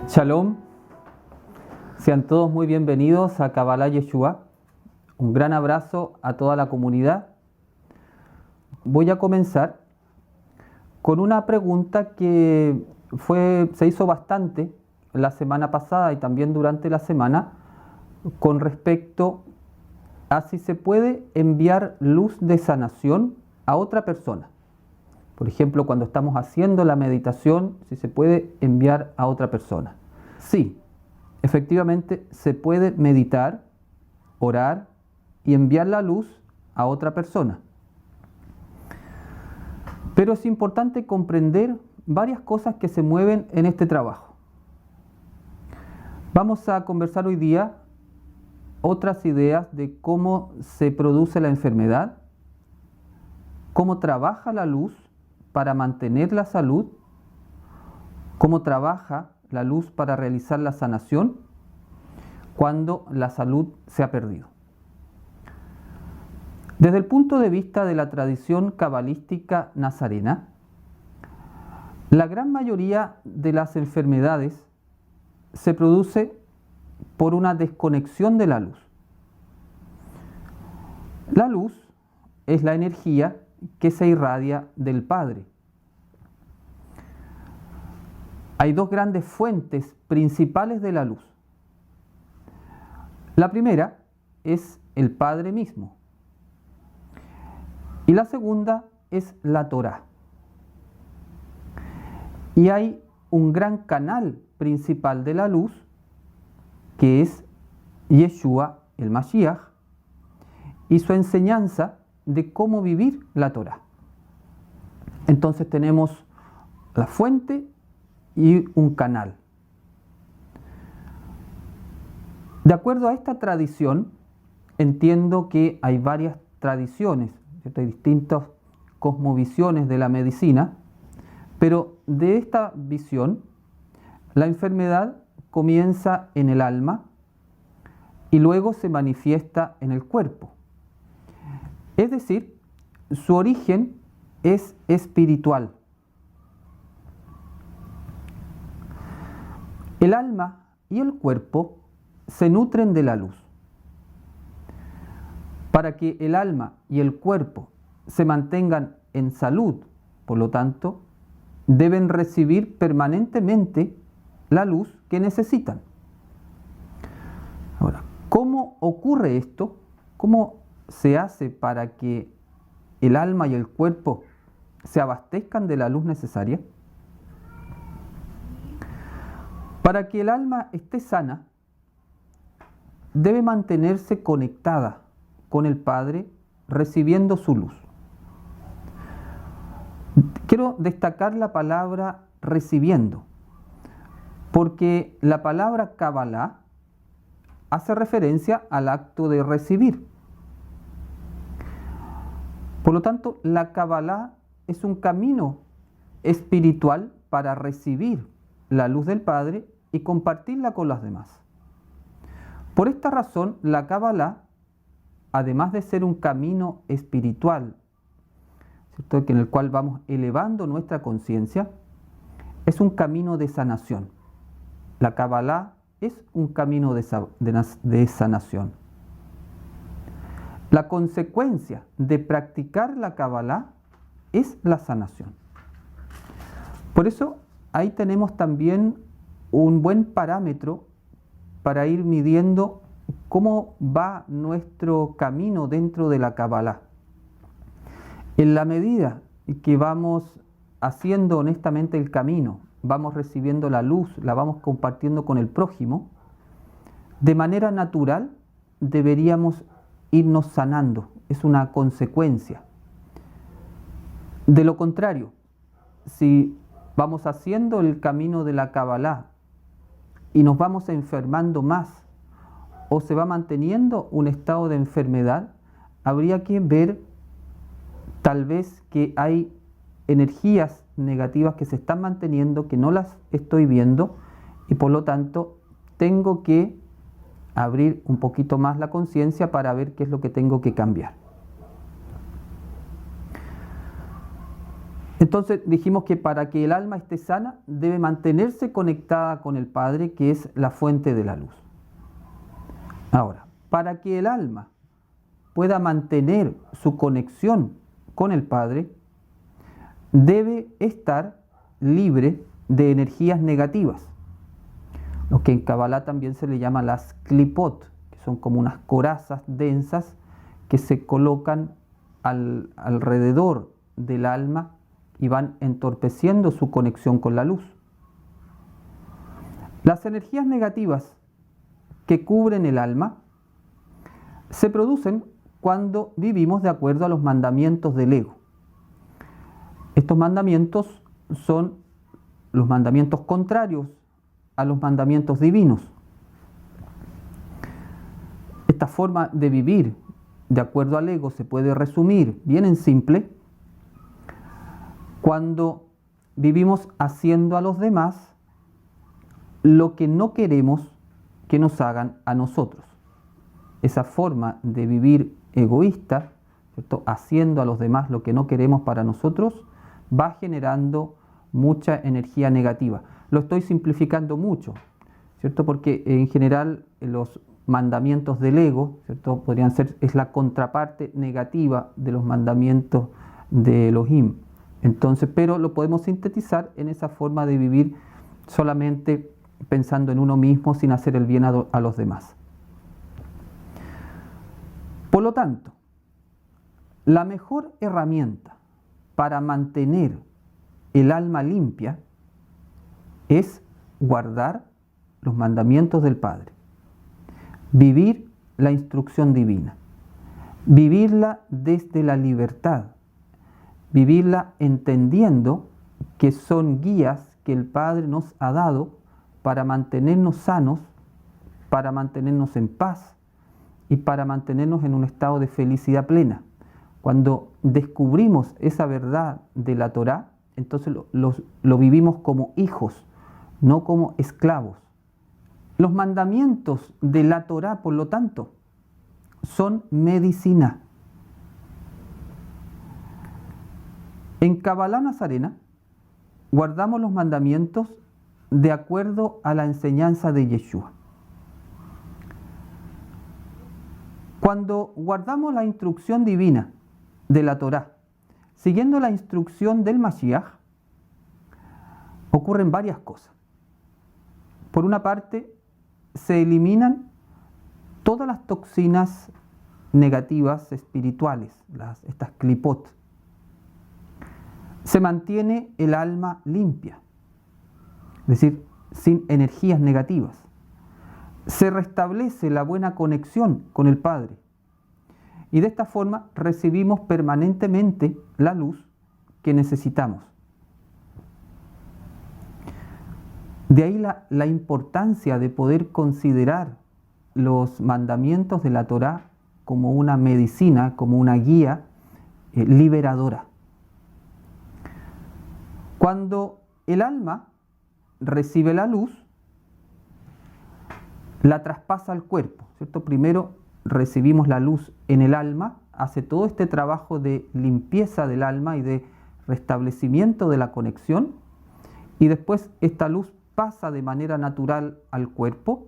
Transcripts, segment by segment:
Shalom, sean todos muy bienvenidos a Kabbalah Yeshua. Un gran abrazo a toda la comunidad. Voy a comenzar con una pregunta que se hizo bastante la semana pasada y también durante la semana con respecto a si se puede enviar luz de sanación a otra persona. Por ejemplo, cuando estamos haciendo la meditación, si se puede enviar a otra persona. Sí, efectivamente se puede meditar, orar y enviar la luz a otra persona. Pero es importante comprender varias cosas que se mueven en este trabajo. Vamos a conversar hoy día otras ideas de cómo se produce la enfermedad, cómo trabaja la luz para mantener la salud, cómo trabaja la luz para realizar la sanación cuando la salud se ha perdido. Desde el punto de vista de la tradición cabalística nazarena, la gran mayoría de las enfermedades se produce por una desconexión de la luz. La luz es la energía que se irradia del Padre. Hay dos grandes fuentes principales de la luz. La primera es el Padre mismo y la segunda es la Torá. Y hay un gran canal principal de la luz que es Yeshua el Mashiach y su enseñanza de cómo vivir la Torá. Entonces tenemos la fuente y un canal. De acuerdo a esta tradición, entiendo que hay varias tradiciones, ¿cierto? Hay distintas cosmovisiones de la medicina, pero de esta visión, la enfermedad comienza en el alma y luego se manifiesta en el cuerpo. Es decir, su origen es espiritual. El alma y el cuerpo se nutren de la luz. Para que el alma y el cuerpo se mantengan en salud, por lo tanto, deben recibir permanentemente la luz que necesitan. Ahora, ¿cómo ocurre esto? ¿Cómo se hace para que el alma y el cuerpo se abastezcan de la luz necesaria? Para que el alma esté sana, debe mantenerse conectada con el Padre, recibiendo su luz. Quiero destacar la palabra recibiendo, porque la palabra Kabbalah hace referencia al acto de recibir. Por lo tanto, la Kabbalah es un camino espiritual para recibir la luz del Padre y compartirla con los demás. Por esta razón, la Kabbalah, además de ser un camino espiritual, ¿cierto?, en el cual vamos elevando nuestra conciencia, es un camino de sanación. La Kabbalah es un camino de sanación. La consecuencia de practicar la Kabbalah es la sanación. Por eso, ahí tenemos también un buen parámetro para ir midiendo cómo va nuestro camino dentro de la Kabbalah. En la medida que vamos haciendo honestamente el camino, vamos recibiendo la luz, la vamos compartiendo con el prójimo, de manera natural deberíamos irnos sanando. Es una consecuencia. De lo contrario, si vamos haciendo el camino de la Kabbalah y nos vamos enfermando más o se va manteniendo un estado de enfermedad, habría que ver tal vez que hay energías negativas que se están manteniendo, que no las estoy viendo y por lo tanto tengo que abrir un poquito más la conciencia para ver qué es lo que tengo que cambiar. Entonces dijimos que para que el alma esté sana debe mantenerse conectada con el Padre, que es la fuente de la luz. Ahora, para que el alma pueda mantener su conexión con el Padre, debe estar libre de energías negativas, lo que en Kabbalah también se le llama las klipot, que son como unas corazas densas que se colocan alrededor del alma y van entorpeciendo su conexión con la luz. Las energías negativas que cubren el alma se producen cuando vivimos de acuerdo a los mandamientos del ego. Estos mandamientos son los mandamientos contrarios a los mandamientos divinos. Esta forma de vivir de acuerdo al ego se puede resumir bien en simple cuando vivimos haciendo a los demás lo que no queremos que nos hagan a nosotros. Esa forma de vivir egoísta, ¿cierto?, haciendo a los demás lo que no queremos para nosotros, va generando mucha energía negativa. Lo estoy simplificando mucho, ¿cierto?, porque en general los mandamientos del ego, ¿cierto?, podrían ser, es la contraparte negativa de los mandamientos de Elohim. Entonces, pero lo podemos sintetizar en esa forma de vivir solamente pensando en uno mismo sin hacer el bien a los demás. Por lo tanto, la mejor herramienta para mantener el alma limpia es guardar los mandamientos del Padre, vivir la instrucción divina, vivirla desde la libertad, vivirla entendiendo que son guías que el Padre nos ha dado para mantenernos sanos, para mantenernos en paz y para mantenernos en un estado de felicidad plena. Cuando descubrimos esa verdad de la Torá, entonces lo vivimos como hijos, no como esclavos. Los mandamientos de la Torá, por lo tanto, son medicina. En Kabbalah Nazarena guardamos los mandamientos de acuerdo a la enseñanza de Yeshua. Cuando guardamos la instrucción divina de la Torá, siguiendo la instrucción del Mashiach, ocurren varias cosas. Por una parte, se eliminan todas las toxinas negativas espirituales, estas klipot. Se mantiene el alma limpia, es decir, sin energías negativas. Se restablece la buena conexión con el Padre. Y de esta forma recibimos permanentemente la luz que necesitamos. De ahí la importancia de poder considerar los mandamientos de la Torá como una medicina, como una guía liberadora. Cuando el alma recibe la luz, la traspasa al cuerpo, ¿cierto? Primero recibimos la luz en el alma, hace todo este trabajo de limpieza del alma y de restablecimiento de la conexión, y después esta luz pasa de manera natural al cuerpo,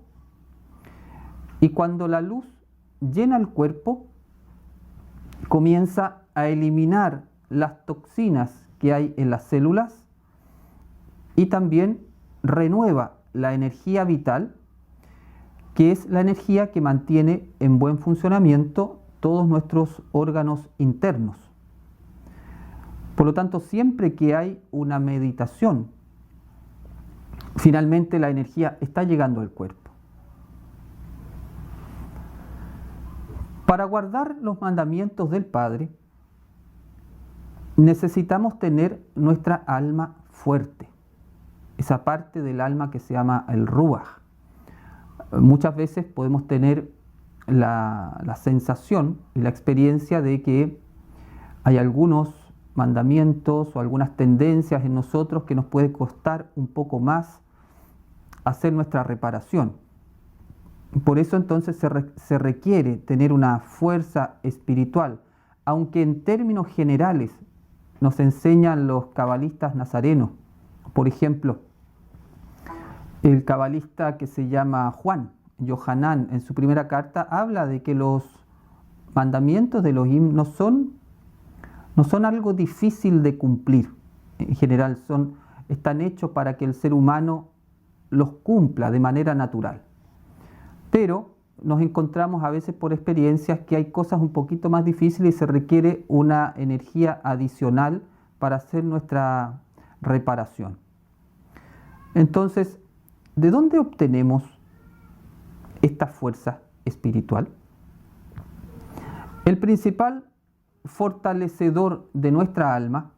y cuando la luz llena el cuerpo, comienza a eliminar las toxinas que hay en las células y también renueva la energía vital, que es la energía que mantiene en buen funcionamiento todos nuestros órganos internos. Por lo tanto, siempre que hay una meditación, finalmente la energía está llegando al cuerpo. Para guardar los mandamientos del Padre, necesitamos tener nuestra alma fuerte, esa parte del alma que se llama el Ruach. Muchas veces podemos tener la sensación y la experiencia de que hay algunos mandamientos o algunas tendencias en nosotros que nos puede costar un poco más hacer nuestra reparación. Por eso entonces se requiere tener una fuerza espiritual, aunque en términos generales nos enseñan los cabalistas nazarenos. Por ejemplo, el cabalista que se llama Juan, Yohanan, en su primera carta habla de que los mandamientos de Elohim no son algo difícil de cumplir. En general están hechos para que el ser humano los cumpla de manera natural. Pero nos encontramos a veces por experiencias que hay cosas un poquito más difíciles y se requiere una energía adicional para hacer nuestra reparación. Entonces, ¿de dónde obtenemos esta fuerza espiritual? El principal fortalecedor de nuestra alma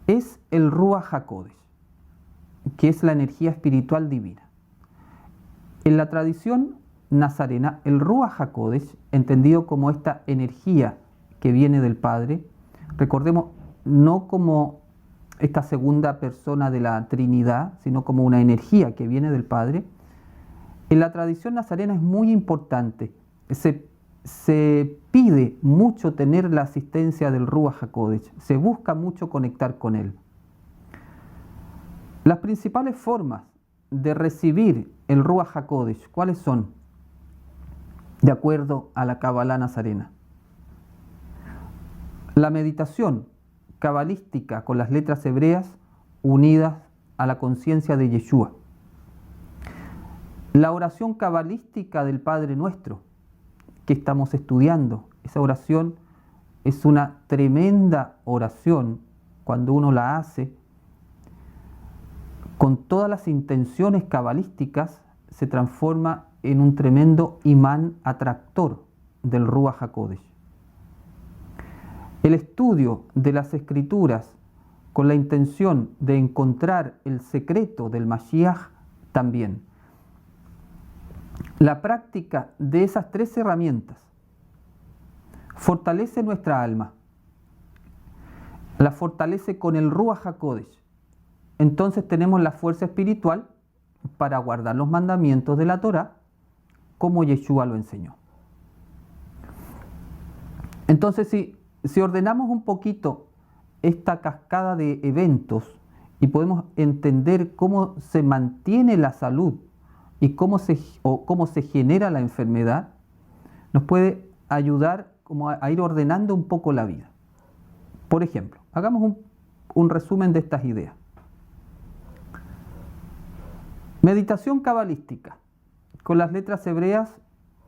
es el Ruach HaKodesh, que es la energía espiritual divina. En la tradición nazarena, el Ruach HaKodesh, entendido como esta energía que viene del Padre, recordemos, no como esta segunda persona de la Trinidad, sino como una energía que viene del Padre, en la tradición nazarena es muy importante. Se pide mucho tener la asistencia del Ruach HaKodesh, se busca mucho conectar con él. Las principales formas de recibir el Ruach HaKodesh, ¿cuáles son? De acuerdo a la Kabbalah nazarena. La meditación cabalística con las letras hebreas unidas a la conciencia de Yeshua. La oración cabalística del Padre Nuestro, que estamos estudiando. Esa oración es una tremenda oración cuando uno la hace con todas las intenciones cabalísticas, se transforma en un tremendo imán atractor del Ruach HaKodesh. El estudio de las Escrituras con la intención de encontrar el secreto del Mashiach también. La práctica de esas tres herramientas fortalece nuestra alma, la fortalece con el Ruach HaKodesh. Entonces tenemos la fuerza espiritual para guardar los mandamientos de la Torá como Yeshua lo enseñó. Entonces, si ordenamos un poquito esta cascada de eventos y podemos entender cómo se mantiene la salud y cómo se genera la enfermedad, nos puede ayudar como a ir ordenando un poco la vida. Por ejemplo, hagamos un resumen de estas ideas. Meditación cabalística con las letras hebreas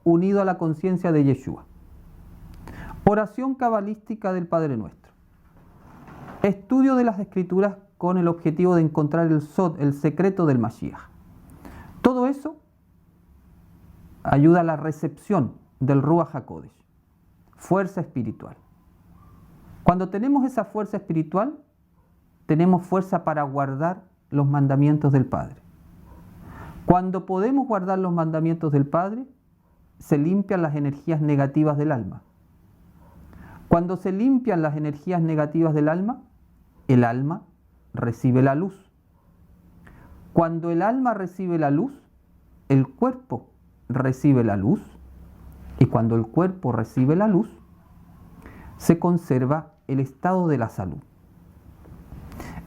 unido a la conciencia de Yeshua. Oración cabalística del Padre Nuestro. Estudio de las Escrituras con el objetivo de encontrar el Sod, el secreto del Mashiach. Todo eso ayuda a la recepción del Ruach HaKodesh, fuerza espiritual. Cuando tenemos esa fuerza espiritual, tenemos fuerza para guardar los mandamientos del Padre. Cuando podemos guardar los mandamientos del Padre, se limpian las energías negativas del alma. Cuando se limpian las energías negativas del alma, el alma recibe la luz. Cuando el alma recibe la luz, el cuerpo recibe la luz. Y cuando el cuerpo recibe la luz, se conserva el estado de la salud.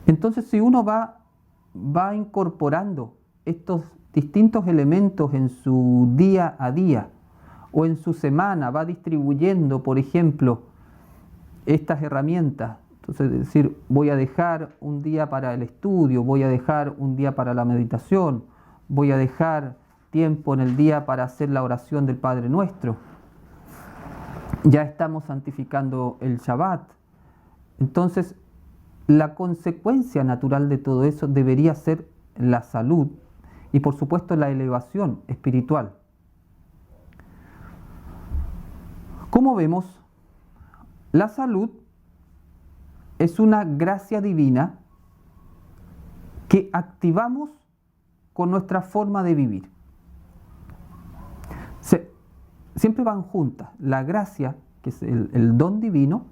Entonces, si uno va incorporando estos distintos elementos en su día a día o en su semana, va distribuyendo, por ejemplo, estas herramientas. Entonces, es decir, voy a dejar un día para el estudio, voy a dejar un día para la meditación, voy a dejar tiempo en el día para hacer la oración del Padre Nuestro. Ya estamos santificando el Shabbat. Entonces, la consecuencia natural de todo eso debería ser la salud y, por supuesto, la elevación espiritual. Como vemos, la salud es una gracia divina que activamos con nuestra forma de vivir. Siempre van juntas, la gracia, que es el don divino,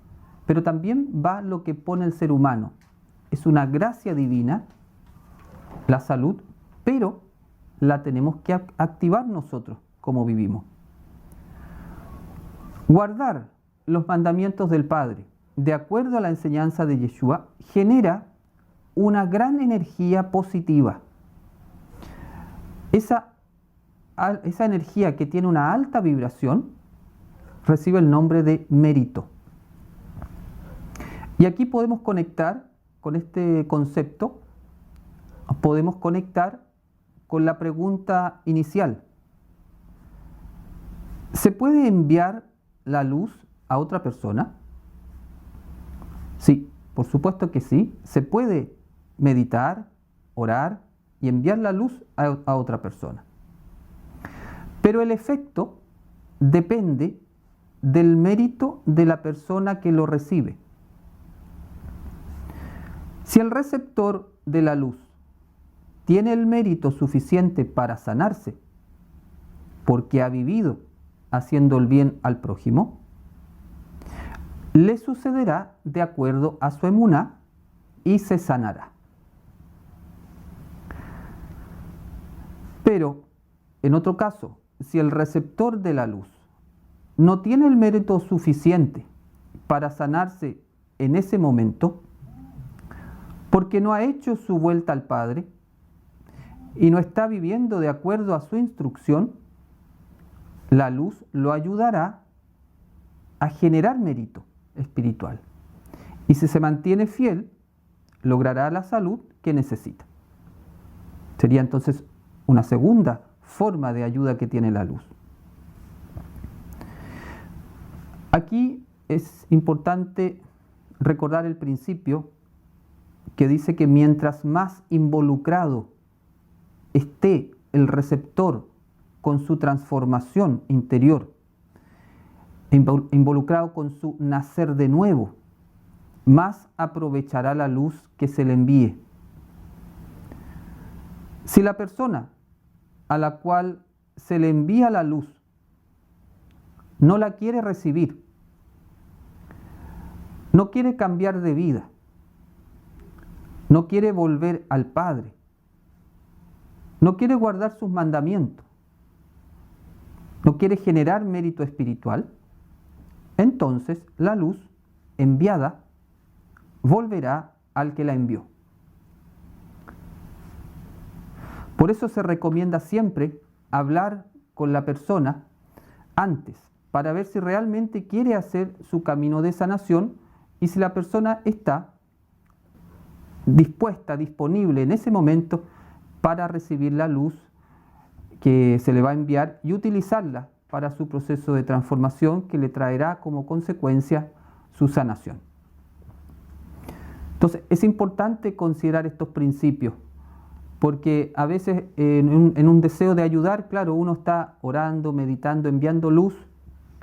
pero también va lo que pone el ser humano. Es una gracia divina, la salud, pero la tenemos que activar nosotros como vivimos. Guardar los mandamientos del Padre de acuerdo a la enseñanza de Yeshua, genera una gran energía positiva. Esa energía que tiene una alta vibración recibe el nombre de mérito. Y aquí podemos conectar con este concepto, podemos conectar con la pregunta inicial. ¿Se puede enviar la luz a otra persona? Sí, por supuesto que sí. Se puede meditar, orar y enviar la luz a otra persona. Pero el efecto depende del mérito de la persona que lo recibe. Si el receptor de la luz tiene el mérito suficiente para sanarse, porque ha vivido haciendo el bien al prójimo, le sucederá de acuerdo a su emuná y se sanará. Pero, en otro caso, si el receptor de la luz no tiene el mérito suficiente para sanarse en ese momento, porque no ha hecho su vuelta al Padre y no está viviendo de acuerdo a su instrucción, la luz lo ayudará a generar mérito espiritual. Y si se mantiene fiel, logrará la salud que necesita. Sería entonces una segunda forma de ayuda que tiene la luz. Aquí es importante recordar el principio que dice que mientras más involucrado esté el receptor con su transformación interior, involucrado con su nacer de nuevo, más aprovechará la luz que se le envíe. Si la persona a la cual se le envía la luz no la quiere recibir, no quiere cambiar de vida, no quiere volver al Padre, no quiere guardar sus mandamientos, no quiere generar mérito espiritual, entonces la luz enviada volverá al que la envió. Por eso se recomienda siempre hablar con la persona antes, para ver si realmente quiere hacer su camino de sanación y si la persona está dispuesta, disponible en ese momento para recibir la luz que se le va a enviar y utilizarla para su proceso de transformación que le traerá como consecuencia su sanación. Entonces, es importante considerar estos principios, porque a veces en un deseo de ayudar, claro, uno está orando, meditando, enviando luz,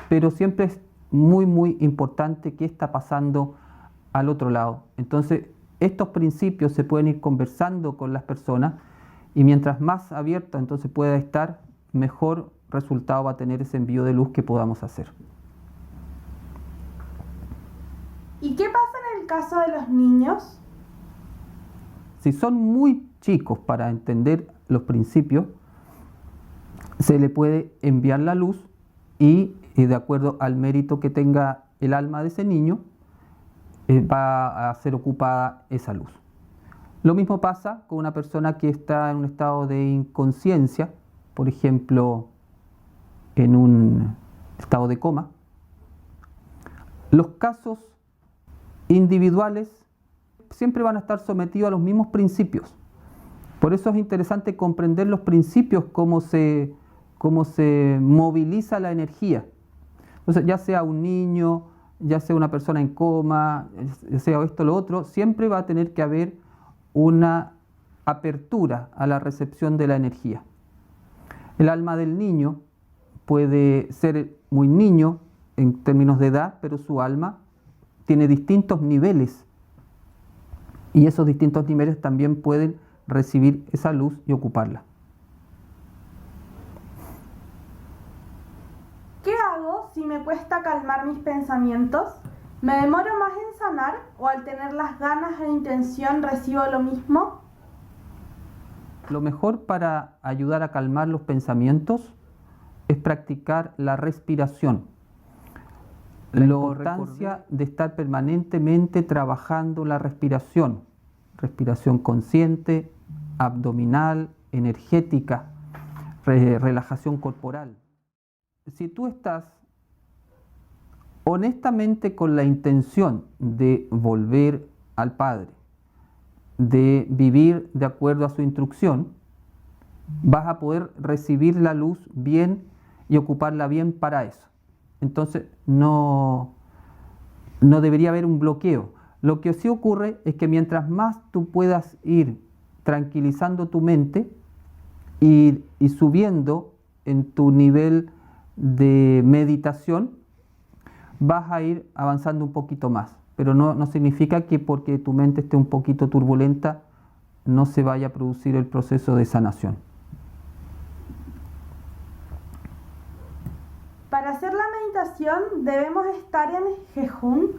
pero siempre es muy importante qué está pasando al otro lado. Entonces, estos principios se pueden ir conversando con las personas y mientras más abierta entonces pueda estar, mejor resultado va a tener ese envío de luz que podamos hacer. ¿Y qué pasa en el caso de los niños? Si son muy chicos para entender los principios, se le puede enviar la luz y de acuerdo al mérito que tenga el alma de ese niño, va a ser ocupada esa luz. Lo mismo pasa con una persona que está en un estado de inconsciencia, por ejemplo, en un estado de coma. Los casos individuales siempre van a estar sometidos a los mismos principios. Por eso es interesante comprender los principios, cómo se moviliza la energía. Entonces, ya sea un niño, ya sea una persona en coma, ya sea esto o lo otro, siempre va a tener que haber una apertura a la recepción de la energía. El alma del niño puede ser muy niño en términos de edad, pero su alma tiene distintos niveles y esos distintos niveles también pueden recibir esa luz y ocuparla. ¿Qué hago si me cuesta calmar mis pensamientos? ¿Me demoro más en sanar o al tener las ganas e intención recibo lo mismo? Lo mejor para ayudar a calmar los pensamientos es practicar la respiración. la importancia de estar permanentemente trabajando la respiración, respiración consciente, abdominal, energética, relajación corporal. Si tú estás honestamente con la intención de volver al Padre, de vivir de acuerdo a su instrucción, vas a poder recibir la luz bien y ocuparla bien para eso. Entonces no debería haber un bloqueo. Lo que sí ocurre es que mientras más tú puedas ir tranquilizando tu mente y subiendo en tu nivel de meditación, vas a ir avanzando un poquito más. Pero no significa que porque tu mente esté un poquito turbulenta no se vaya a producir el proceso de sanación. Para hacer la meditación debemos estar en jejún.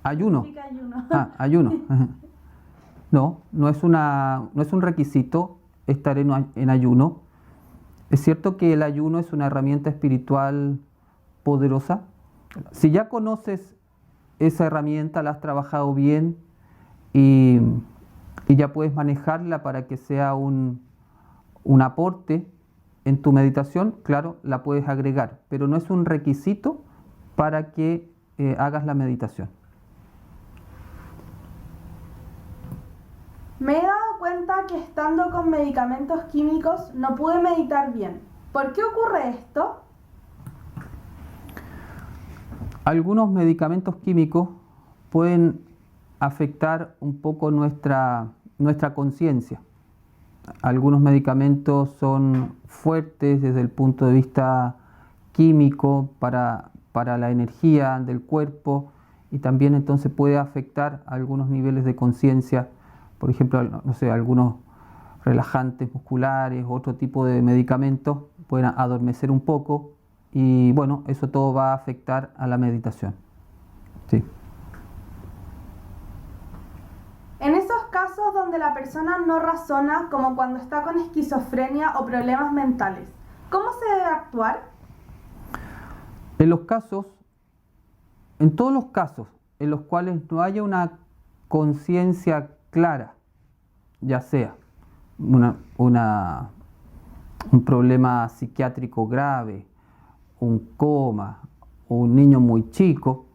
Ayuno. ¿Qué significa ayuno? Ayuno. No es un requisito estar en ayuno. Es cierto que el ayuno es una herramienta espiritual poderosa. Si ya conoces esa herramienta, la has trabajado bien y ya puedes manejarla para que sea un aporte en tu meditación, claro, la puedes agregar, pero no es un requisito para que hagas la meditación. Me he dado cuenta que estando con medicamentos químicos no pude meditar bien. ¿Por qué ocurre esto? Algunos medicamentos químicos pueden afectar un poco nuestra conciencia. Algunos medicamentos son fuertes desde el punto de vista químico para la energía del cuerpo y también entonces puede afectar algunos niveles de conciencia. Por ejemplo, no sé, algunos relajantes musculares, otro tipo de medicamentos pueden adormecer un poco y bueno, eso todo va a afectar a la meditación. Sí. En esos casos donde la persona no razona, como cuando está con esquizofrenia o problemas mentales, ¿cómo se debe actuar? En todos los casos en los cuales no haya una conciencia clara, ya sea un problema psiquiátrico grave, un coma o un niño muy chico,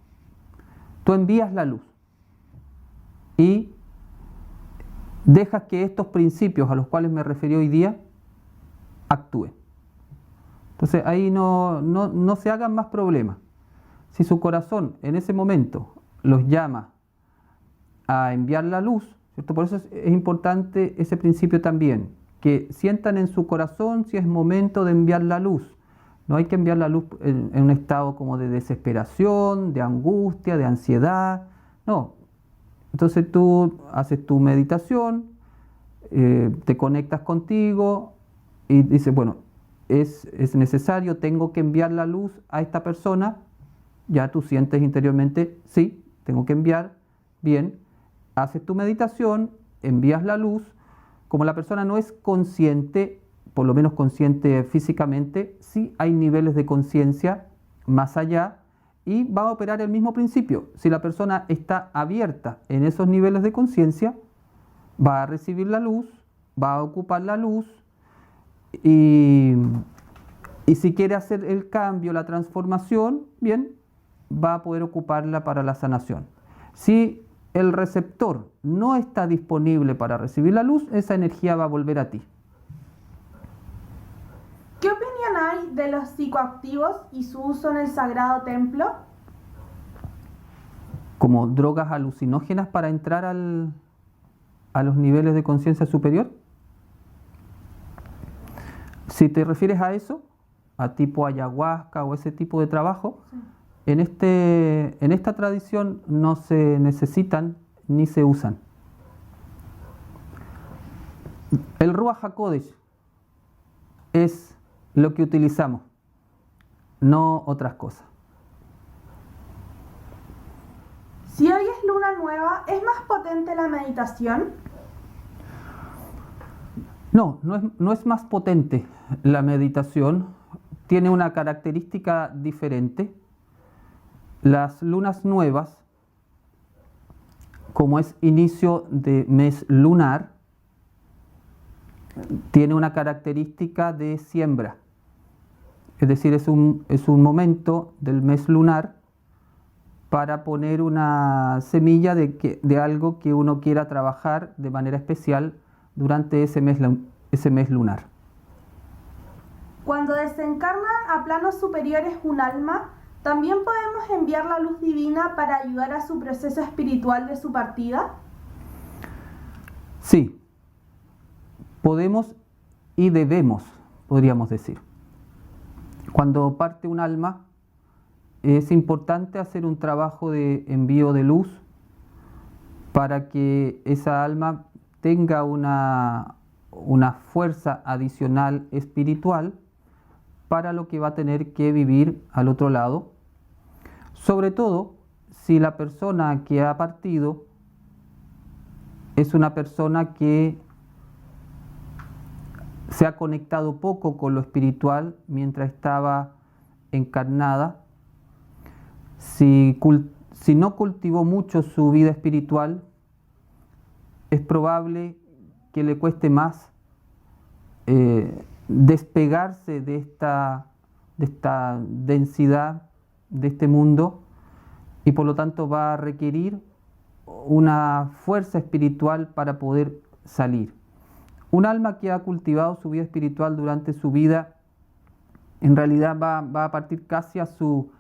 tú envías la luz y dejas que estos principios a los cuales me referí hoy día actúen. Entonces ahí no se hagan más problemas. Si su corazón en ese momento los llama a enviar la luz, ¿cierto? Por eso es importante ese principio también, que sientan en su corazón si es momento de enviar la luz. No hay que enviar la luz en un estado como de desesperación, de angustia, de ansiedad. No. Entonces tú haces tu meditación, te conectas contigo y dices, bueno, es necesario, tengo que enviar la luz a esta persona. Ya tú sientes interiormente, sí, tengo que enviar, bien. Haces tu meditación, envías la luz. Como la persona no es consciente, por lo menos consciente físicamente, sí hay niveles de conciencia más allá y va a operar el mismo principio. Si la persona está abierta en esos niveles de conciencia, va a recibir la luz, va a ocupar la luz y si quiere hacer el cambio, la transformación, bien, va a poder ocuparla para la sanación. Si el receptor no está disponible para recibir la luz, esa energía va a volver a ti. ¿Qué opinión hay de los psicoactivos y su uso en el Sagrado Templo? ¿Como drogas alucinógenas para entrar a los niveles de conciencia superior? Si te refieres a eso, a tipo ayahuasca o ese tipo de trabajo, sí. En esta tradición no se necesitan ni se usan. El Ruach HaKodesh es lo que utilizamos, no otras cosas. Si hoy es luna nueva, ¿es más potente la meditación? No es más potente la meditación, tiene una característica diferente. Las lunas nuevas, como es inicio de mes lunar, tiene una característica de siembra. Es decir, es un momento del mes lunar para poner una semilla de algo que uno quiera trabajar de manera especial durante ese mes lunar. Cuando desencarna a planos superiores un alma, ¿también podemos enviar la luz divina para ayudar a su proceso espiritual de su partida? Sí, podemos y debemos, podríamos decir. Cuando parte un alma, es importante hacer un trabajo de envío de luz para que esa alma tenga una fuerza adicional espiritual para lo que va a tener que vivir al otro lado. Sobre todo si la persona que ha partido es una persona que se ha conectado poco con lo espiritual mientras estaba encarnada. Si no cultivó mucho su vida espiritual, es probable que le cueste más despegarse de esta densidad, de este mundo, y por lo tanto va a requerir una fuerza espiritual para poder salir. Un alma que ha cultivado su vida espiritual durante su vida, en realidad va a partir casi a su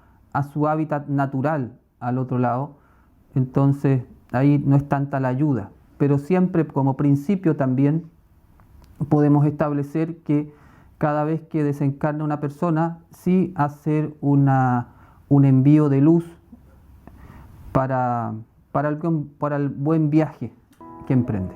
hábitat natural al otro lado, entonces ahí no es tanta la ayuda, pero siempre como principio también podemos establecer que cada vez que desencarna una persona, sí hacer un envío de luz para el buen viaje que emprende.